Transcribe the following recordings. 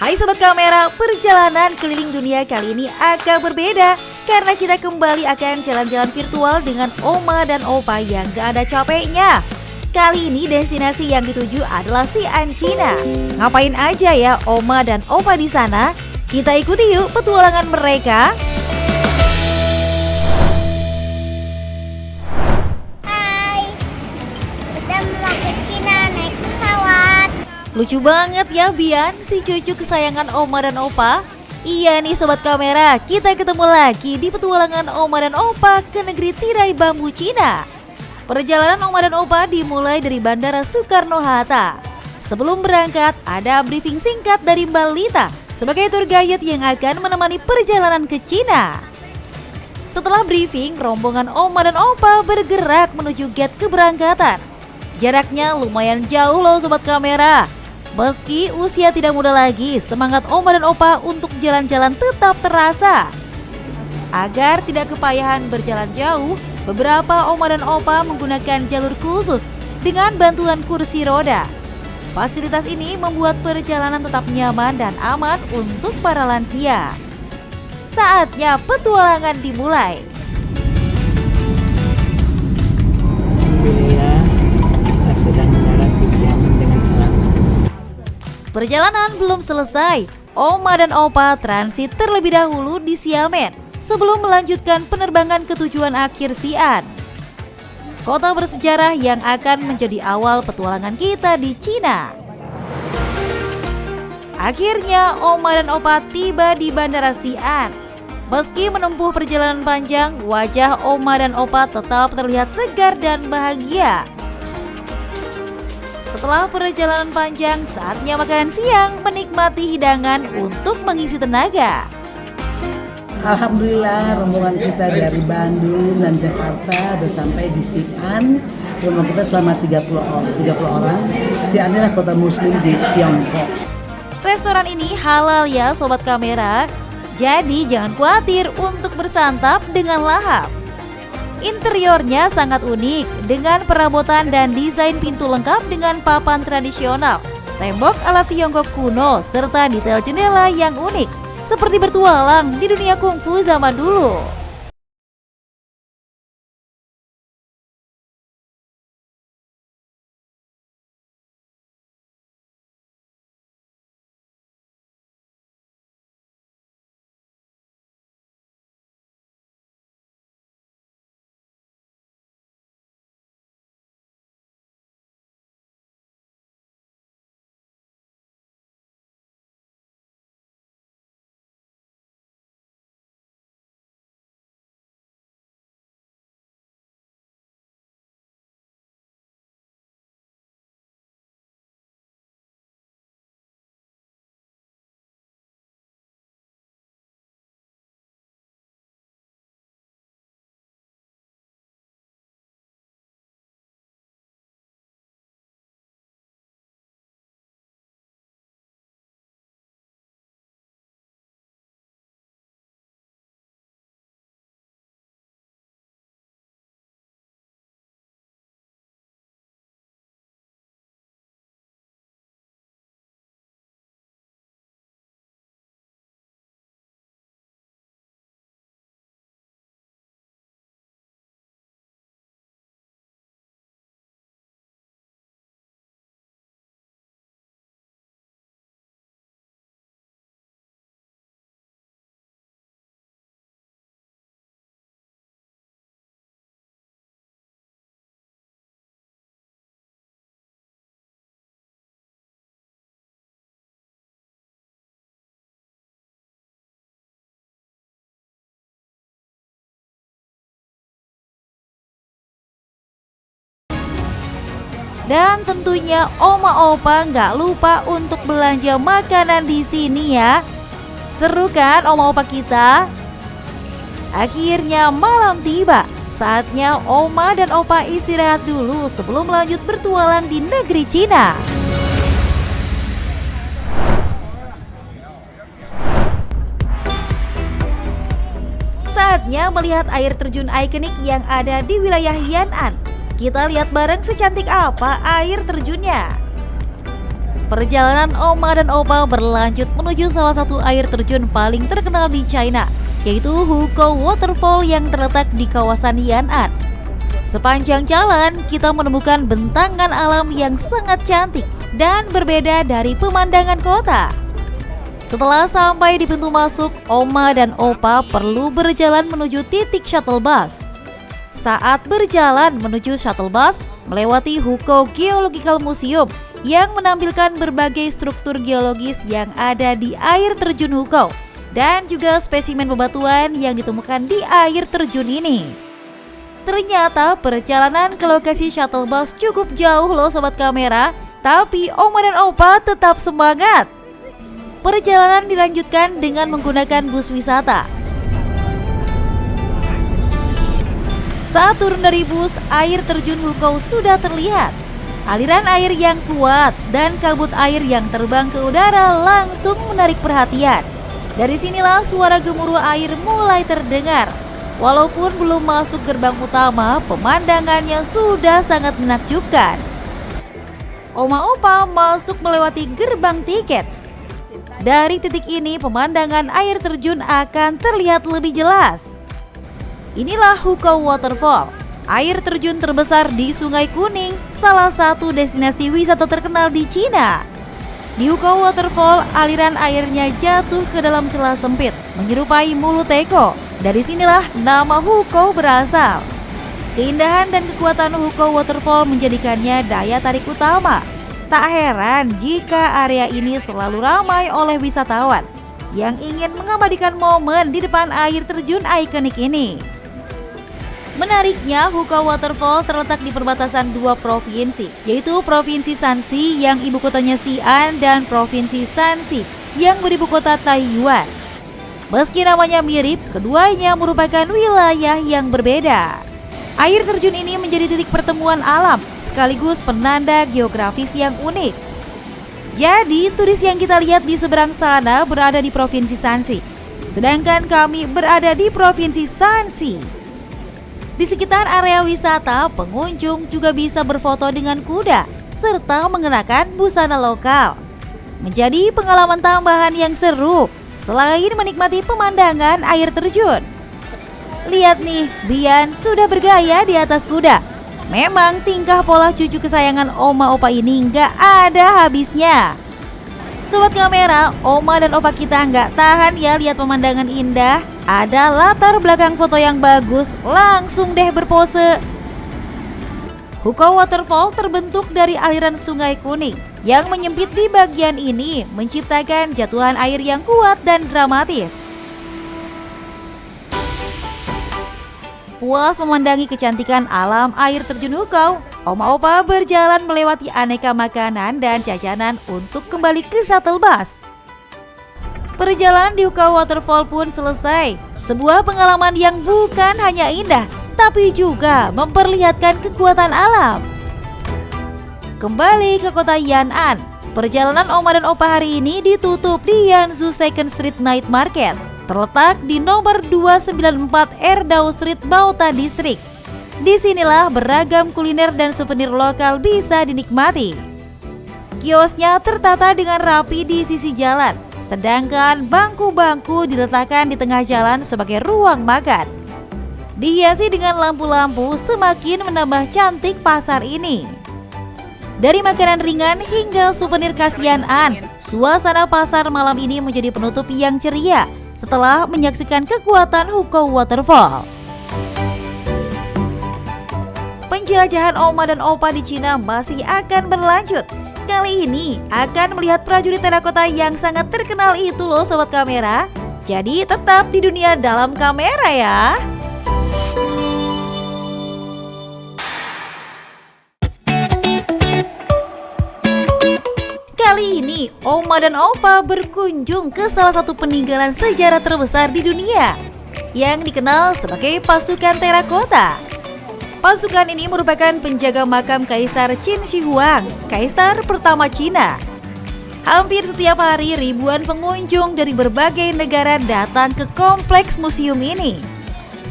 Hai Sobat Kamera, perjalanan keliling dunia kali ini agak berbeda karena kita kembali akan jalan-jalan virtual dengan Oma dan Opa yang gak ada capeknya. Kali ini destinasi yang dituju adalah Xi'an, Cina. Ngapain aja ya Oma dan Opa di sana? Kita ikuti yuk petualangan mereka. Hai, kita mau ke Cina naik pesawat. Lucu banget ya Bian, si cucu kesayangan Oma dan Opa. Iya nih Sobat Kamera, kita ketemu lagi di petualangan Oma dan Opa ke negeri tirai bambu Cina. Perjalanan Oma dan Opa dimulai dari Bandara Soekarno-Hatta. Sebelum berangkat, ada briefing singkat dari Mbak Lita sebagai tour guide yang akan menemani perjalanan ke Cina. Setelah briefing, rombongan Oma dan Opa bergerak menuju gate keberangkatan. Jaraknya lumayan jauh loh Sobat Kamera. Meski usia tidak muda lagi, semangat Oma dan Opa untuk jalan-jalan tetap terasa. Agar tidak kepayahan berjalan jauh, beberapa Oma dan Opa menggunakan jalur khusus dengan bantuan kursi roda. Fasilitas ini membuat perjalanan tetap nyaman dan aman untuk para lansia. Saatnya petualangan dimulai. Alhamdulillah, kita sudah mendarat di Xiamen dengan selamat. Perjalanan belum selesai. Oma dan Opa transit terlebih dahulu di Xiamen sebelum melanjutkan penerbangan ke tujuan akhir Xi'an, kota bersejarah yang akan menjadi awal petualangan kita di Cina. Akhirnya Oma dan Opa tiba di Bandara Xi'an. Meski menempuh perjalanan panjang, wajah Oma dan Opa tetap terlihat segar dan bahagia. Setelah perjalanan panjang, saatnya makan siang, menikmati hidangan untuk mengisi tenaga. Alhamdulillah rombongan kita dari Bandung dan Jakarta udah sampai di Xi'an. Rombongan kita selama 30 orang. Xi'an adalah kota muslim di Tiongkok. Restoran ini halal ya Sobat Kamera. Jadi jangan khawatir untuk bersantap dengan lahap. Interiornya sangat unik dengan perabotan dan desain pintu lengkap dengan papan tradisional, tembok ala Tiongkok kuno, serta detail jendela yang unik. Seperti bertualang di dunia kungfu zaman dulu. Dan tentunya Oma Opa nggak lupa untuk belanja makanan di sini ya. Seru kan Oma Opa kita? Akhirnya malam tiba. Saatnya Oma dan Opa istirahat dulu sebelum lanjut bertualang di negeri Cina. Saatnya melihat air terjun ikonik yang ada di wilayah Yan'an. Kita lihat bareng secantik apa air terjunnya. Perjalanan Oma dan Opa berlanjut menuju salah satu air terjun paling terkenal di China, yaitu Hukou Waterfall yang terletak di kawasan Yan'an. Sepanjang jalan, kita menemukan bentangan alam yang sangat cantik dan berbeda dari pemandangan kota. Setelah sampai di pintu masuk, Oma dan Opa perlu berjalan menuju titik shuttle bus. Saat berjalan menuju shuttle bus, melewati Hukou Geological Museum yang menampilkan berbagai struktur geologis yang ada di air terjun Hukou dan juga spesimen bebatuan yang ditemukan di air terjun ini. Ternyata perjalanan ke lokasi shuttle bus cukup jauh loh sobat kamera, tapi Oma dan Opa tetap semangat. Perjalanan dilanjutkan dengan menggunakan bus wisata. Saat turun dari bus, air terjun Hukou sudah terlihat. Aliran air yang kuat dan kabut air yang terbang ke udara langsung menarik perhatian. Dari sinilah suara gemuruh air mulai terdengar. Walaupun belum masuk gerbang utama, pemandangannya sudah sangat menakjubkan. Oma Opa masuk melewati gerbang tiket. Dari titik ini, pemandangan air terjun akan terlihat lebih jelas. Inilah Hukou Waterfall, air terjun terbesar di Sungai Kuning, salah satu destinasi wisata terkenal di Cina. Di Hukou Waterfall, aliran airnya jatuh ke dalam celah sempit, menyerupai mulut teko. Dari sinilah nama Hukou berasal. Keindahan dan kekuatan Hukou Waterfall menjadikannya daya tarik utama. Tak heran jika area ini selalu ramai oleh wisatawan yang ingin mengabadikan momen di depan air terjun ikonik ini. Menariknya, Hukou Waterfall terletak di perbatasan dua provinsi, yaitu Provinsi Shanxi yang ibu kotanya Xi'an dan Provinsi Shanxi yang beribu kota Taiyuan. Meski namanya mirip, keduanya merupakan wilayah yang berbeda. Air terjun ini menjadi titik pertemuan alam, sekaligus penanda geografis yang unik. Jadi, turis yang kita lihat di seberang sana berada di Provinsi Shanxi, sedangkan kami berada di Provinsi Shanxi. Di sekitar area wisata, pengunjung juga bisa berfoto dengan kuda serta mengenakan busana lokal. Menjadi pengalaman tambahan yang seru selain menikmati pemandangan air terjun. Lihat nih, Bian sudah bergaya di atas kuda. Memang tingkah pola cucu kesayangan Oma Opa ini nggak ada habisnya. Sobat kamera, Oma dan Opa kita nggak tahan ya lihat pemandangan indah. Ada latar belakang foto yang bagus, langsung deh berpose. Hukou Waterfall terbentuk dari aliran Sungai Kuning yang menyempit di bagian ini, menciptakan jatuhan air yang kuat dan dramatis. Puas memandangi kecantikan alam air terjun Hukou, Oma Opa berjalan melewati aneka makanan dan jajanan untuk kembali ke shuttle bus. Perjalanan di Hukou Waterfall pun selesai. Sebuah pengalaman yang bukan hanya indah, tapi juga memperlihatkan kekuatan alam. Kembali ke kota Yan'an, perjalanan Oma dan Opa hari ini ditutup di Yanzhou Second Street Night Market, terletak di nomor 294 Erdao Street, Baota District. Disinilah beragam kuliner dan souvenir lokal bisa dinikmati. Kiosnya tertata dengan rapi di sisi jalan, sedangkan bangku-bangku diletakkan di tengah jalan sebagai ruang makan. Dihiasi dengan lampu-lampu semakin menambah cantik pasar ini. Dari makanan ringan hingga souvenir khas Yan'an, suasana pasar malam ini menjadi penutup yang ceria setelah menyaksikan kekuatan Hukou Waterfall. Penjelajahan Oma dan Opa di Cina masih akan berlanjut. Kali ini akan melihat prajurit terakota yang sangat terkenal itu loh sobat kamera. Jadi tetap di dunia dalam kamera ya. Kali ini Oma dan Opa berkunjung ke salah satu peninggalan sejarah terbesar di dunia yang dikenal sebagai pasukan terakota. Pasukan ini merupakan penjaga makam Kaisar Qin Shi Huang, Kaisar pertama Cina. Hampir setiap hari ribuan pengunjung dari berbagai negara datang ke kompleks museum ini.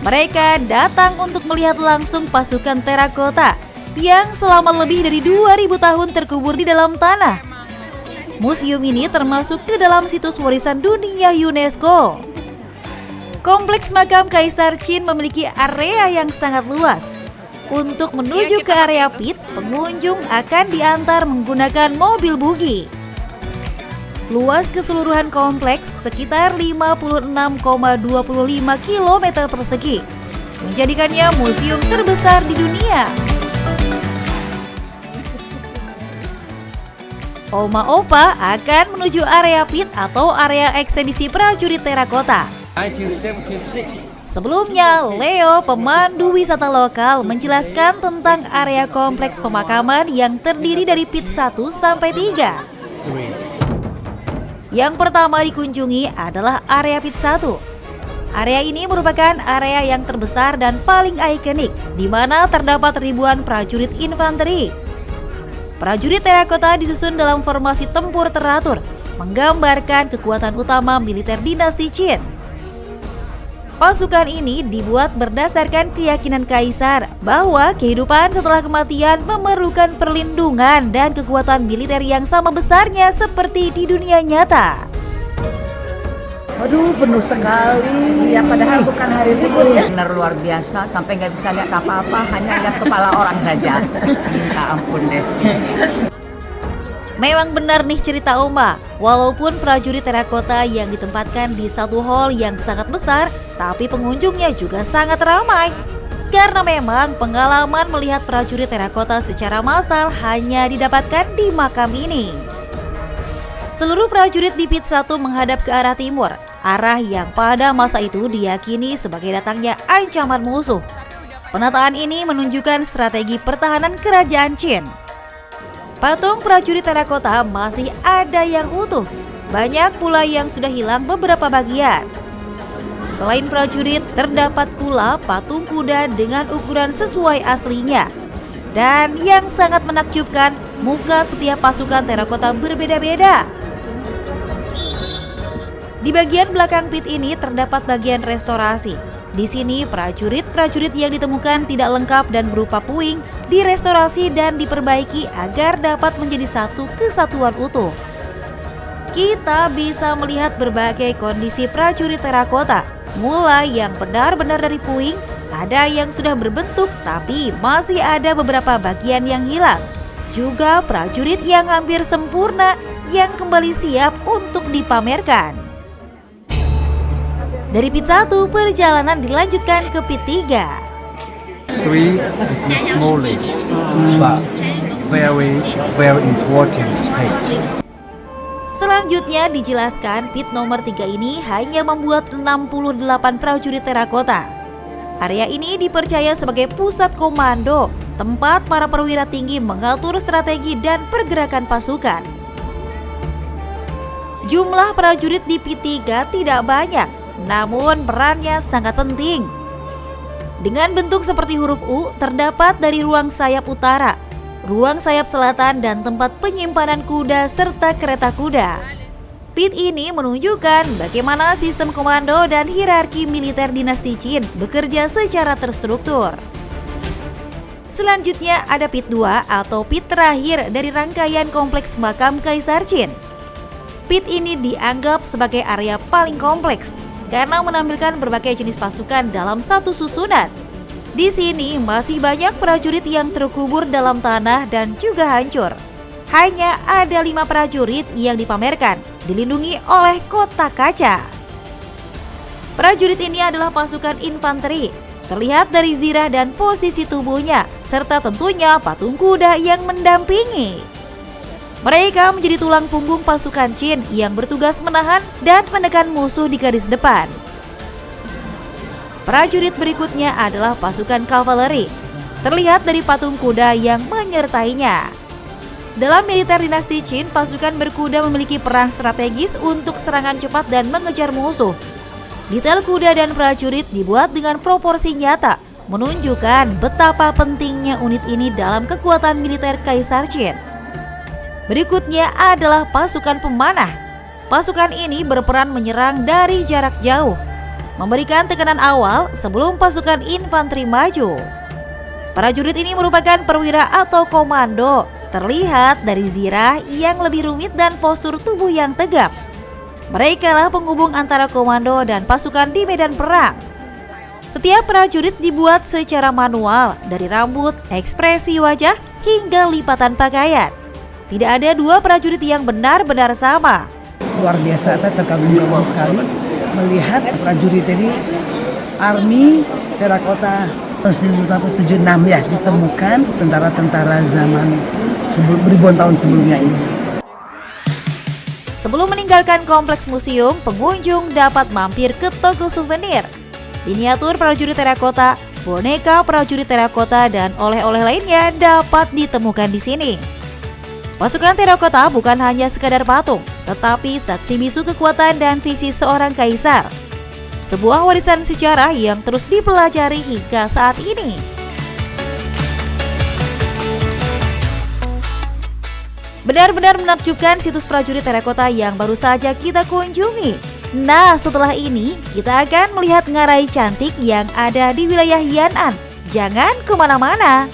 Mereka datang untuk melihat langsung pasukan terakota yang selama lebih dari 2000 tahun terkubur di dalam tanah. Museum ini termasuk ke dalam situs warisan dunia UNESCO. Kompleks makam Kaisar Qin memiliki area yang sangat luas. Untuk menuju ke area pit, pengunjung akan diantar menggunakan mobil buggy. Luas keseluruhan kompleks sekitar 56,25 km persegi, menjadikannya museum terbesar di dunia. Oma Opa akan menuju area pit atau area eksebisi prajurit terakota. 1976. Sebelumnya, Leo, pemandu wisata lokal, menjelaskan tentang area kompleks pemakaman yang terdiri dari pit 1 sampai 3. Yang pertama dikunjungi adalah area pit 1. Area ini merupakan area yang terbesar dan paling ikonik, di mana terdapat ribuan prajurit infanteri. Prajurit terakota disusun dalam formasi tempur teratur, menggambarkan kekuatan utama militer dinasti Qin. Pasukan ini dibuat berdasarkan keyakinan kaisar bahwa kehidupan setelah kematian memerlukan perlindungan dan kekuatan militer yang sama besarnya seperti di dunia nyata. Aduh, penuh sekali. Ya padahal bukan hari libur ya. Benar luar biasa, sampai nggak bisa lihat apa-apa, hanya lihat kepala orang saja. Minta ampun deh. Memang benar nih cerita Oma, walaupun prajurit terakota yang ditempatkan di satu hall yang sangat besar, tapi pengunjungnya juga sangat ramai. Karena memang pengalaman melihat prajurit terakota secara massal hanya didapatkan di makam ini. Seluruh prajurit di pit 1 menghadap ke arah timur, arah yang pada masa itu diyakini sebagai datangnya ancaman musuh. Penataan ini menunjukkan strategi pertahanan kerajaan Qin. Patung prajurit terakota masih ada yang utuh, banyak pula yang sudah hilang beberapa bagian. Selain prajurit, terdapat pula patung kuda dengan ukuran sesuai aslinya. Dan yang sangat menakjubkan, muka setiap pasukan terakota berbeda-beda. Di bagian belakang pit ini terdapat bagian restorasi. Di sini prajurit-prajurit yang ditemukan tidak lengkap dan berupa puing direstorasi dan diperbaiki agar dapat menjadi satu kesatuan utuh. Kita bisa melihat berbagai kondisi prajurit terakota, mulai yang benar-benar dari puing, ada yang sudah berbentuk tapi masih ada beberapa bagian yang hilang. Juga prajurit yang hampir sempurna yang kembali siap untuk dipamerkan. Dari pit 1, perjalanan dilanjutkan ke pit 3. 3 is the smallest, but very important page. Selanjutnya dijelaskan pit nomor 3 ini hanya membuat 68 prajurit terakota. Area ini dipercaya sebagai pusat komando, tempat para perwira tinggi mengatur strategi dan pergerakan pasukan. Jumlah prajurit di pit 3 tidak banyak, namun perannya sangat penting. Dengan bentuk seperti huruf U, terdapat dari ruang sayap utara, ruang sayap selatan, dan tempat penyimpanan kuda serta kereta kuda. Pit ini menunjukkan bagaimana sistem komando dan hierarki militer dinasti Qin bekerja secara terstruktur. Selanjutnya ada pit 2 atau pit terakhir dari rangkaian kompleks makam Kaisar Qin. Pit ini dianggap sebagai area paling kompleks karena menampilkan berbagai jenis pasukan dalam satu susunan. Di sini masih banyak prajurit yang terkubur dalam tanah dan juga hancur. Hanya ada 5 prajurit yang dipamerkan, dilindungi oleh kotak kaca. Prajurit ini adalah pasukan infanteri, terlihat dari zirah dan posisi tubuhnya, serta tentunya patung kuda yang mendampingi. Mereka menjadi tulang punggung pasukan Qin yang bertugas menahan dan menekan musuh di garis depan. Prajurit berikutnya adalah pasukan kavaleri, terlihat dari patung kuda yang menyertainya. Dalam militer dinasti Qin, pasukan berkuda memiliki peran strategis untuk serangan cepat dan mengejar musuh. Detail kuda dan prajurit dibuat dengan proporsi nyata, menunjukkan betapa pentingnya unit ini dalam kekuatan militer Kaisar Qin. Berikutnya adalah pasukan pemanah. Pasukan ini berperan menyerang dari jarak jauh, memberikan tekanan awal sebelum pasukan infanteri maju. Prajurit ini merupakan perwira atau komando terlihat dari zirah yang lebih rumit dan postur tubuh yang tegap. Mereka lah penghubung antara komando dan pasukan di medan perang. Setiap prajurit dibuat secara manual, dari rambut, ekspresi wajah, hingga lipatan pakaian. Tidak ada dua prajurit yang benar-benar sama. Luar biasa, saya terkagum-kagum sekali melihat prajurit ini. Army Terakota 1976 ya ditemukan tentara-tentara zaman ribuan tahun sebelumnya ini. Sebelum meninggalkan kompleks museum, pengunjung dapat mampir ke toko souvenir. Miniatur prajurit terakota, boneka prajurit terakota, dan oleh-oleh lainnya dapat ditemukan di sini. Pasukan terakota bukan hanya sekadar patung, tetapi saksi bisu kekuatan dan visi seorang kaisar. Sebuah warisan sejarah yang terus dipelajari hingga saat ini. Benar-benar menakjubkan situs prajurit terakota yang baru saja kita kunjungi. Nah, setelah ini kita akan melihat ngarai cantik yang ada di wilayah Yan'an. Jangan kemana-mana.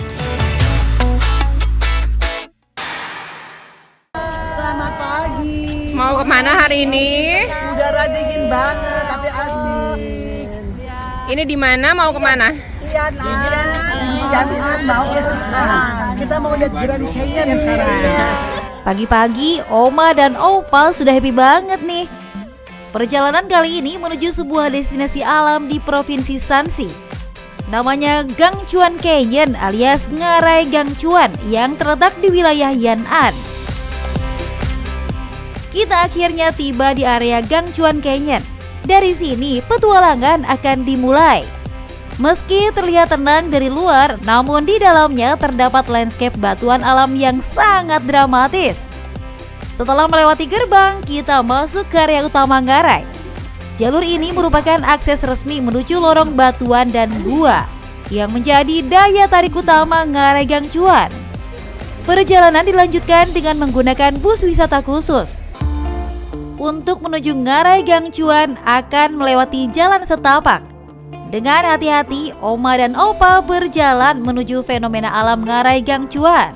Selamat pagi. Mau kemana hari ini? Udara dingin banget tapi asik. Ini di mana? Mau kemana? Yan'an mau ke Xi'an. Kita mau lihat Grand Canyon sekarang. Pagi-pagi, Oma dan Opa sudah happy banget nih. Perjalanan kali ini menuju sebuah destinasi alam di Provinsi Shanxi. Namanya Gangchuan Canyon alias Ngarai Gangchuan yang terletak di wilayah Yan'an. Kita akhirnya tiba di area Gangchuan Canyon. Dari sini petualangan akan dimulai. Meski terlihat tenang dari luar, namun di dalamnya terdapat landscape batuan alam yang sangat dramatis. Setelah melewati gerbang, kita masuk ke area utama Ngarai. Jalur ini merupakan akses resmi menuju lorong batuan dan gua yang menjadi daya tarik utama Ngarai Gangchuan. Perjalanan dilanjutkan dengan menggunakan bus wisata khusus. Untuk menuju Ngarai Gangchuan akan melewati jalan setapak. Dengan hati-hati, Oma dan Opa berjalan menuju fenomena alam Ngarai Gangchuan.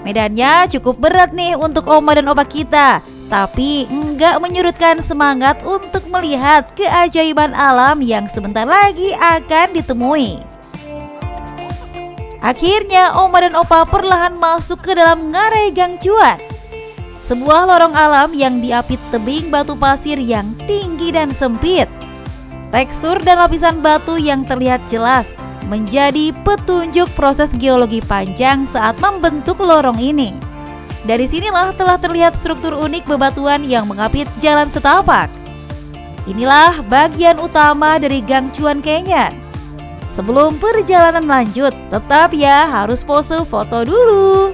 Medannya cukup berat nih untuk Oma dan Opa kita, tapi enggak menyurutkan semangat untuk melihat keajaiban alam yang sebentar lagi akan ditemui. Akhirnya Oma dan Opa perlahan masuk ke dalam Ngarai Gangchuan. Sebuah lorong alam yang diapit tebing batu pasir yang tinggi dan sempit. Tekstur dan lapisan batu yang terlihat jelas menjadi petunjuk proses geologi panjang saat membentuk lorong ini. Dari sinilah telah terlihat struktur unik bebatuan yang mengapit jalan setapak. Inilah bagian utama dari Gangchuan Canyon. Sebelum perjalanan lanjut, tetap ya harus pose foto dulu.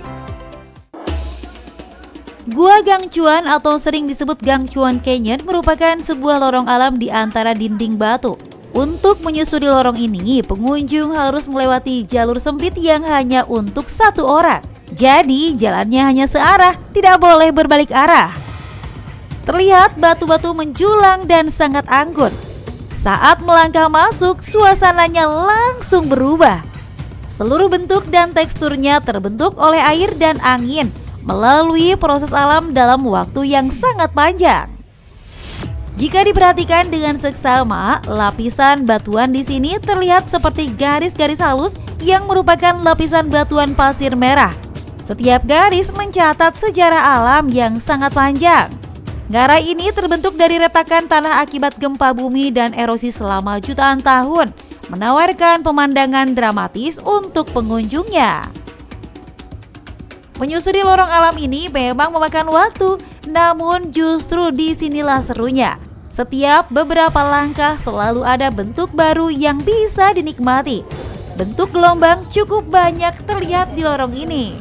Gua Gangchuan atau sering disebut Gangchuan Canyon merupakan sebuah lorong alam di antara dinding batu. Untuk menyusuri lorong ini, pengunjung harus melewati jalur sempit yang hanya untuk satu orang. Jadi jalannya hanya searah, tidak boleh berbalik arah. Terlihat batu-batu menjulang dan sangat anggun. Saat melangkah masuk, suasananya langsung berubah. Seluruh bentuk dan teksturnya terbentuk oleh air dan angin melalui proses alam dalam waktu yang sangat panjang. Jika diperhatikan dengan seksama, lapisan batuan di sini terlihat seperti garis-garis halus yang merupakan lapisan batuan pasir merah. Setiap garis mencatat sejarah alam yang sangat panjang. Ngarai ini terbentuk dari retakan tanah akibat gempa bumi dan erosi selama jutaan tahun, menawarkan pemandangan dramatis untuk pengunjungnya. Menyusuri lorong alam ini memang memakan waktu, namun justru disinilah serunya. Setiap beberapa langkah selalu ada bentuk baru yang bisa dinikmati. Bentuk gelombang cukup banyak terlihat di lorong ini.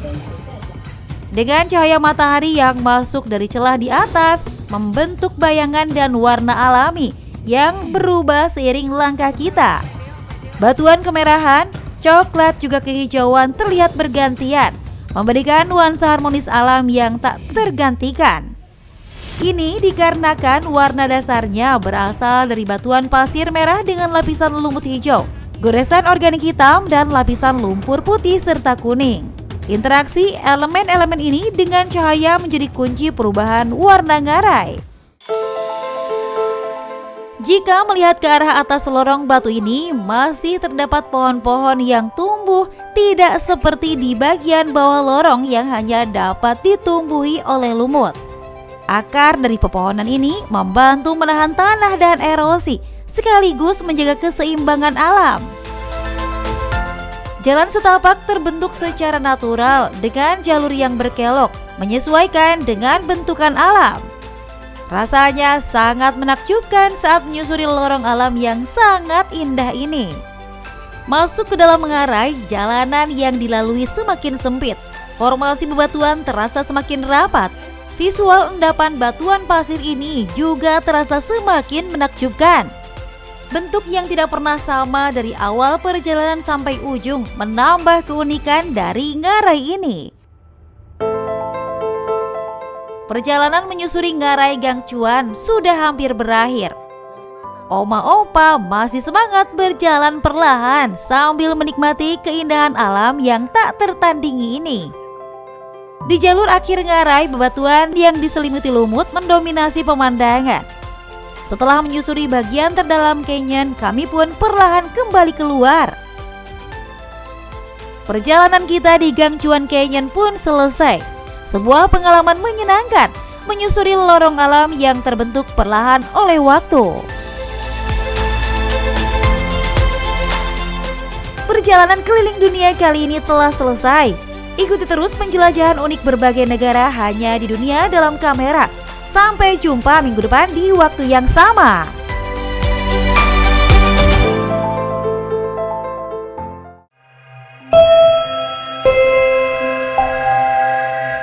Dengan cahaya matahari yang masuk dari celah di atas, membentuk bayangan dan warna alami yang berubah seiring langkah kita. Batuan kemerahan, coklat juga kehijauan terlihat bergantian, memberikan nuansa harmonis alam yang tak tergantikan. Ini dikarenakan warna dasarnya berasal dari batuan pasir merah dengan lapisan lumut hijau, goresan organik hitam, dan lapisan lumpur putih serta kuning. Interaksi elemen-elemen ini dengan cahaya menjadi kunci perubahan warna ngarai. Jika melihat ke arah atas lorong batu ini, masih terdapat pohon-pohon yang tumbuh tidak seperti di bagian bawah lorong yang hanya dapat ditumbuhi oleh lumut. Akar dari pepohonan ini membantu menahan tanah dan erosi, sekaligus menjaga keseimbangan alam. Jalan setapak terbentuk secara natural dengan jalur yang berkelok, menyesuaikan dengan bentukan alam. Rasanya sangat menakjubkan saat menyusuri lorong alam yang sangat indah ini. Masuk ke dalam mengarai, jalanan yang dilalui semakin sempit. Formasi bebatuan terasa semakin rapat. Visual endapan batuan pasir ini juga terasa semakin menakjubkan. Bentuk yang tidak pernah sama dari awal perjalanan sampai ujung menambah keunikan dari ngarai ini. Perjalanan menyusuri ngarai Gang Cuan sudah hampir berakhir. Oma Opa masih semangat berjalan perlahan sambil menikmati keindahan alam yang tak tertandingi ini. Di jalur akhir ngarai, bebatuan yang diselimuti lumut mendominasi pemandangan. Setelah menyusuri bagian terdalam canyon, kami pun perlahan kembali keluar. Perjalanan kita di Gang Cuan Canyon pun selesai. Sebuah pengalaman menyenangkan menyusuri lorong alam yang terbentuk perlahan oleh waktu. Perjalanan keliling dunia kali ini telah selesai. Ikuti terus penjelajahan unik berbagai negara hanya di Dunia Dalam Kamera. Sampai jumpa minggu depan di waktu yang sama.